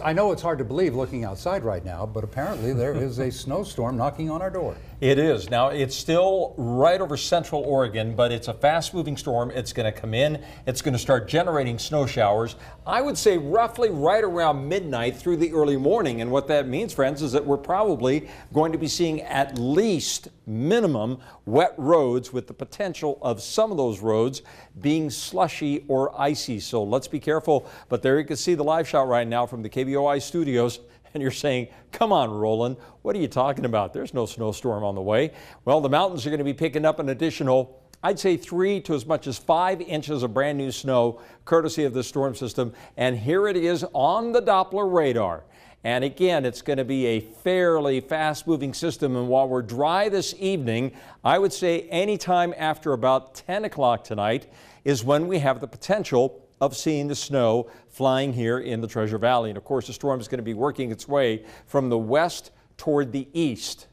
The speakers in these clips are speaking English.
I know it's hard to believe looking outside right now, but apparently there is a snowstorm knocking on our door. It is. Now, it's still right over central Oregon, but it's a fast-moving storm. It's going to come in. It's going to start generating snow showers, I would say roughly right around midnight through the early morning. And what that means, friends, is that we're probably going to be seeing at least minimum wet roads, with the potential of some of those roads being slushy or icy. So let's be careful. But there you can see the live shot right now from the KBOI studios. And you're saying, come on, Roland, what are you talking about? There's no snowstorm on the way. Well, the mountains are going to be picking up an additional, I'd say 3 to as much as 5 inches of brand new snow, courtesy of the storm system. And here it is on the Doppler radar. And again, it's going to be a fairly fast-moving system. And while we're dry this evening, I would say anytime after about 10 o'clock tonight is when we have the potential of seeing the snow flying here in the Treasure Valley. And of course, the storm is going to be working its way from the west toward the east.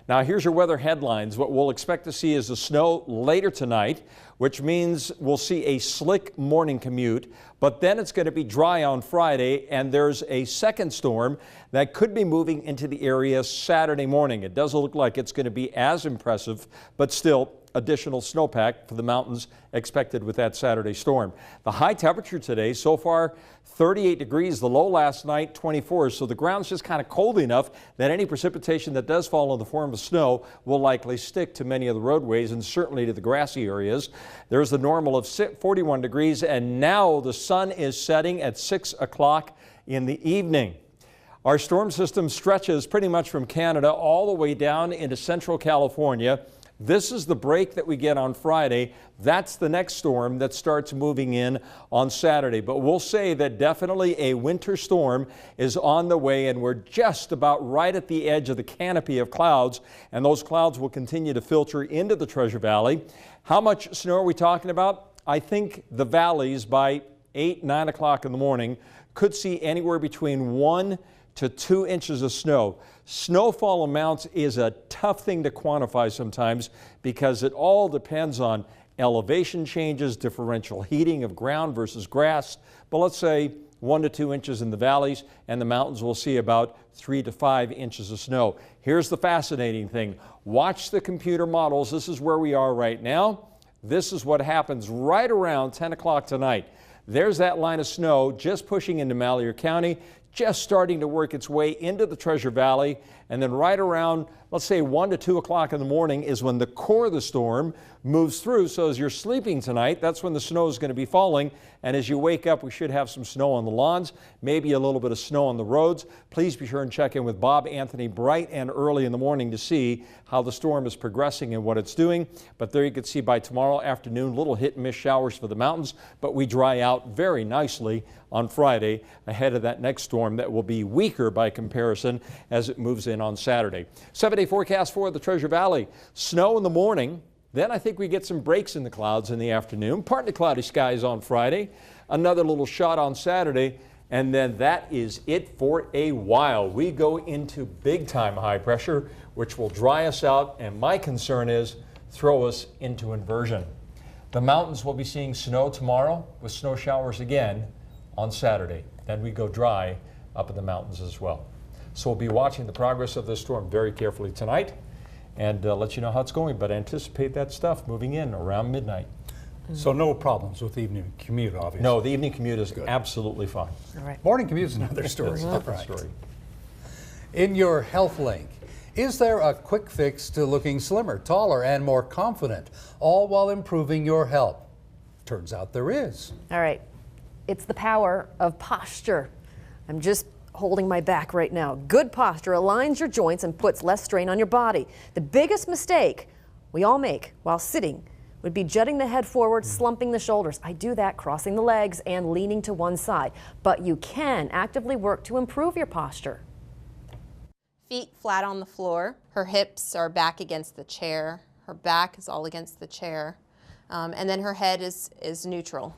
Now, here's your weather headlines. What we'll expect to see is the snow later tonight, which means we'll see a slick morning commute, but then it's going to be dry on Friday, and there's a second storm that could be moving into the area Saturday morning. It doesn't look like it's going to be as impressive, but still additional snowpack for the mountains expected with that Saturday storm. The high temperature today, so far 38 degrees, the low last night 24, so the ground's just kind of cold enough that any precipitation that does fall in the form of snow will likely stick to many of the roadways and certainly to the grassy areas. There's the normal of 41 degrees, and now the sun is setting at 6 o'clock in the evening. Our storm system stretches pretty much from Canada all the way down into central California. This is the break that we get on Friday. That's the next storm that starts moving in on Saturday. But we'll say that definitely a winter storm is on the way, and we're just about right at the edge of the canopy of clouds, and those clouds will continue to filter into the Treasure Valley. How much snow are we talking about? I think the valleys by 8, 9 o'clock in the morning could see anywhere between 1 to 2 inches of snow. Snowfall amounts is a tough thing to quantify sometimes because it all depends on elevation changes, differential heating of ground versus grass. But let's say 1 to 2 inches in the valleys, and the mountains will see about 3 to 5 inches of snow. Here's the fascinating thing. Watch the computer models. This is where we are right now. This is what happens right around 10 o'clock tonight. There's that line of snow just pushing into Malheur County, just starting to work its way into the Treasure Valley, and then right around, let's say 1 to 2 o'clock in the morning is when the core of the storm moves through. So as you're sleeping tonight, that's when the snow is going to be falling, and as you wake up, we should have some snow on the lawns, maybe a little bit of snow on the roads. Please be sure and check in with Bob Anthony bright and early in the morning to see how the storm is progressing and what it's doing. But there you can see by tomorrow afternoon, little hit and miss showers for the mountains, but we dry out very nicely on Friday ahead of that next storm that will be weaker by comparison as it moves in on Saturday. 7-day forecast for the Treasure Valley. Snow in the morning. Then I think we get some breaks in the clouds in the afternoon. Partly cloudy skies on Friday. Another little shot on Saturday. And then that is it for a while. We go into big time high pressure, which will dry us out. And my concern is throw us into inversion. The mountains will be seeing snow tomorrow with snow showers again on Saturday. Then we go dry up in the mountains as well. So we'll be watching the progress of this storm very carefully tonight and let you know how it's going, but anticipate that stuff moving in around midnight. So no problems with the evening commute, obviously. No, the evening commute is absolutely fine. All right. Morning commute is another story. It's a different story. In your health link, is there a quick fix to looking slimmer, taller, and more confident, all while improving your health? Turns out there is. All right. It's the power of posture. I'm just holding my back right now. Good posture aligns your joints and puts less strain on your body. The biggest mistake we all make while sitting would be jutting the head forward, slumping the shoulders. I do that crossing the legs and leaning to one side. But you can actively work to improve your posture. Feet flat on the floor. Her hips are back against the chair. Her back is all against the chair. And then her head is neutral.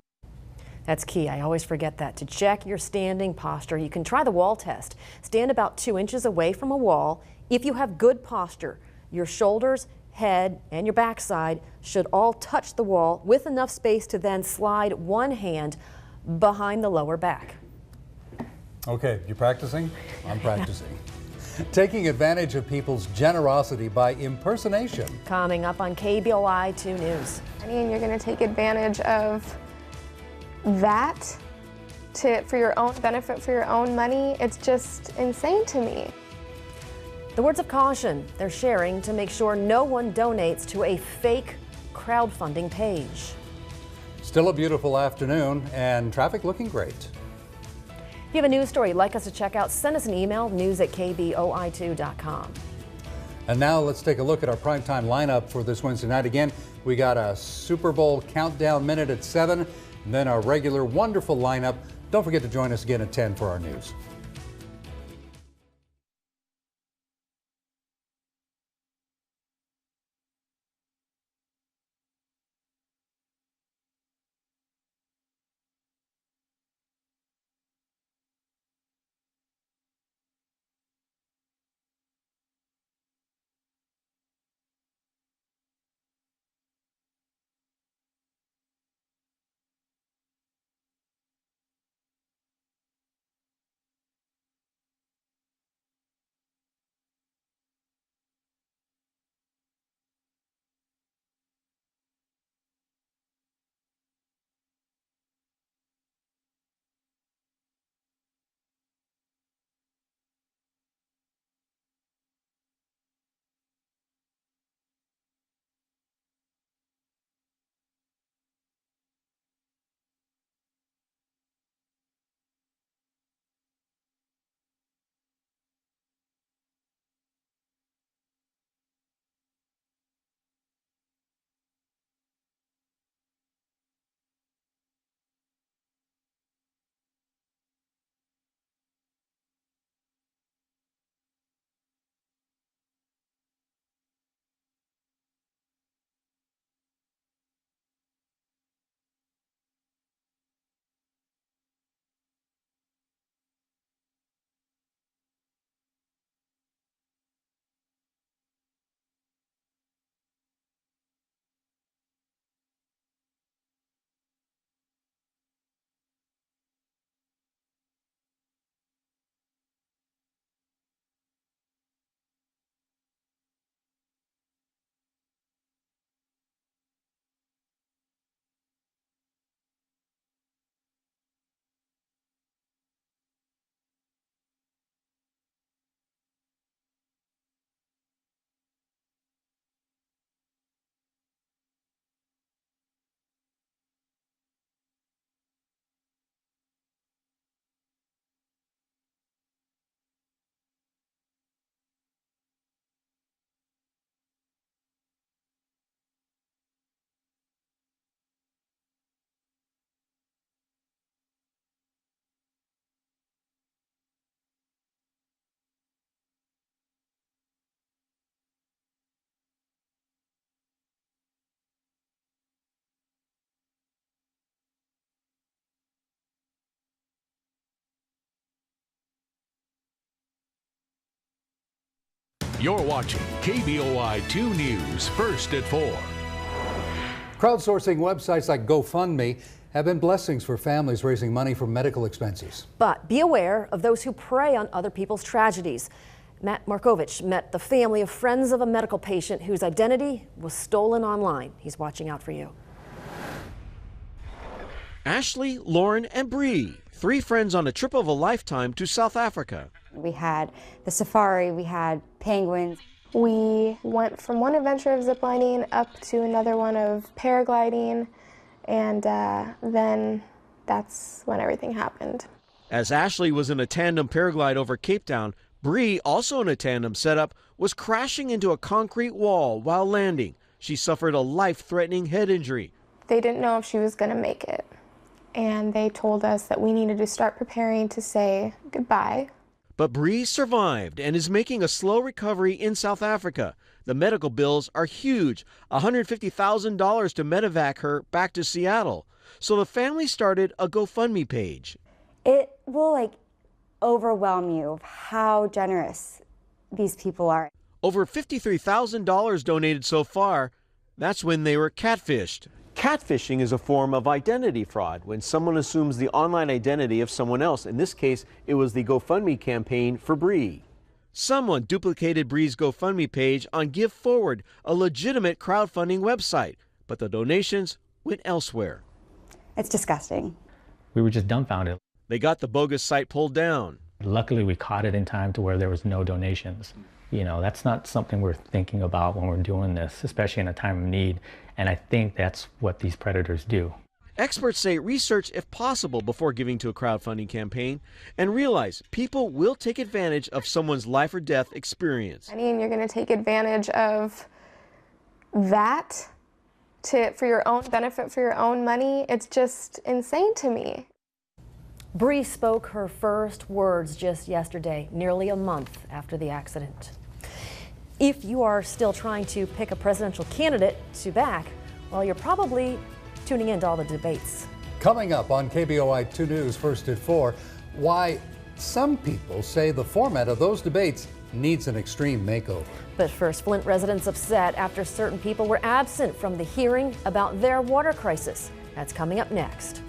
That's key. I always forget that. To check your standing posture, you can try the wall test. Stand about 2 inches away from a wall. If you have good posture, your shoulders, head, and your backside should all touch the wall with enough space to then slide one hand behind the lower back. Okay, you practicing? I'm practicing. Taking advantage of people's generosity by impersonation. Coming up on KBOI 2 News. And you're going to take advantage of that for your own benefit, for your own money. It's just insane to me. The words of caution they're sharing to make sure no one donates to a fake crowdfunding page. Still a beautiful afternoon and traffic looking great. If you have a news story you'd like us to check out, send us an email, news@kboi2.com. And now let's take a look at our primetime lineup for this Wednesday night. Again, we got a Super Bowl countdown minute at 7, and then our regular wonderful lineup. Don't forget to join us again at 10 for our news. You're watching KBOI 2 News, first at 4. Crowdsourcing websites like GoFundMe have been blessings for families raising money for medical expenses. But be aware of those who prey on other people's tragedies. Matt Markovich met the family of friends of a medical patient whose identity was stolen online. He's watching out for you. Ashley, Lauren, and Bree, 3 friends on a trip of a lifetime to South Africa. We had the safari, we had penguins. We went from one adventure of ziplining up to another one of paragliding, and then that's when everything happened. As Ashley was in a tandem paraglide over Cape Town, Bree, also in a tandem setup, was crashing into a concrete wall while landing. She suffered a life-threatening head injury. They didn't know if she was going to make it, and they told us that we needed to start preparing to say goodbye. But Bree survived and is making a slow recovery in South Africa. The medical bills are huge, $150,000 to medevac her back to Seattle. So the family started a GoFundMe page. It will overwhelm you of how generous these people are. Over $53,000 donated so far. That's when they were catfished. Catfishing is a form of identity fraud when someone assumes the online identity of someone else. In this case, it was the GoFundMe campaign for Bree. Someone duplicated Bree's GoFundMe page on Give Forward, a legitimate crowdfunding website, but the donations went elsewhere. It's disgusting. We were just dumbfounded. They got the bogus site pulled down. Luckily, we caught it in time to where there was no donations. You know, that's not something we're thinking about when we're doing this, especially in a time of need. And I think that's what these predators do. Experts say research if possible before giving to a crowdfunding campaign and realize people will take advantage of someone's life or death experience. I mean, you're going to take advantage of that for your own benefit, for your own money. It's just insane to me. Bree spoke her first words just yesterday, nearly a month after the accident. If you are still trying to pick a presidential candidate to back, well, you're probably tuning into all the debates. Coming up on KBOI 2 News, first at 4, why some people say the format of those debates needs an extreme makeover. But first, Flint residents upset after certain people were absent from the hearing about their water crisis. That's coming up next.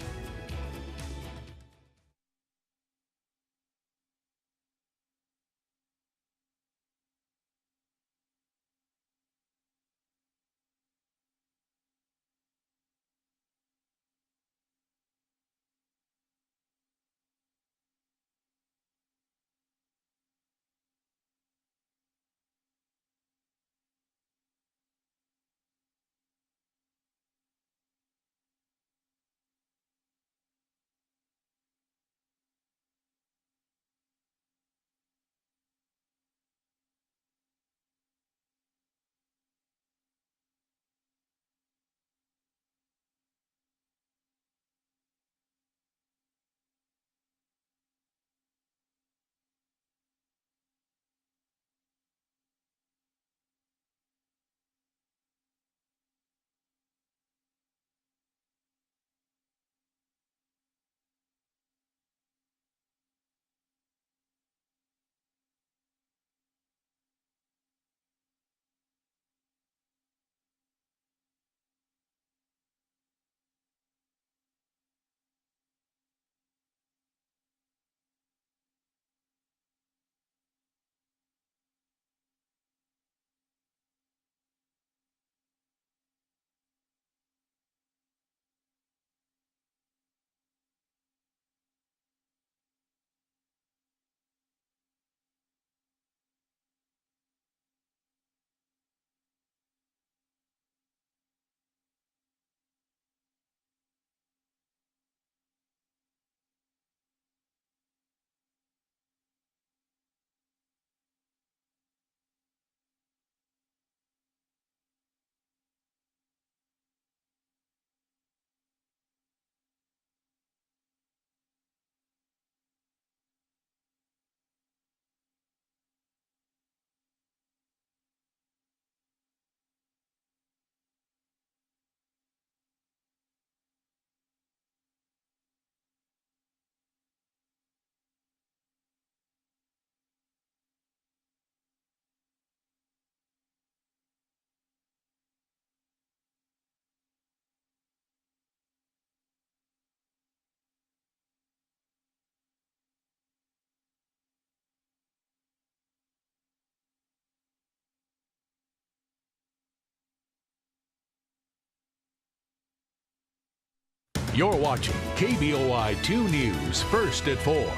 You're watching KBOI 2 News, first at 4.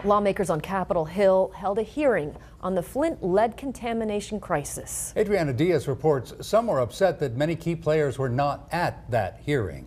Lawmakers on Capitol Hill held a hearing on the Flint lead contamination crisis. Adriana Diaz reports some were upset that many key players were not at that hearing.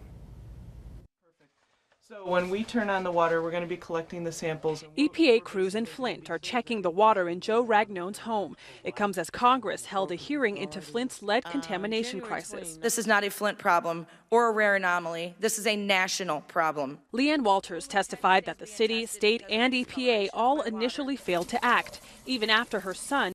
So when we turn on the water, we're going to be collecting the samples. EPA crews in Flint are checking the water in Joe Ragnone's home. It comes as Congress held a hearing into Flint's lead contamination crisis. This is not a Flint problem or a rare anomaly. This is a national problem. Leanne Walters testified that the city, state, and EPA all initially failed to act, even after her son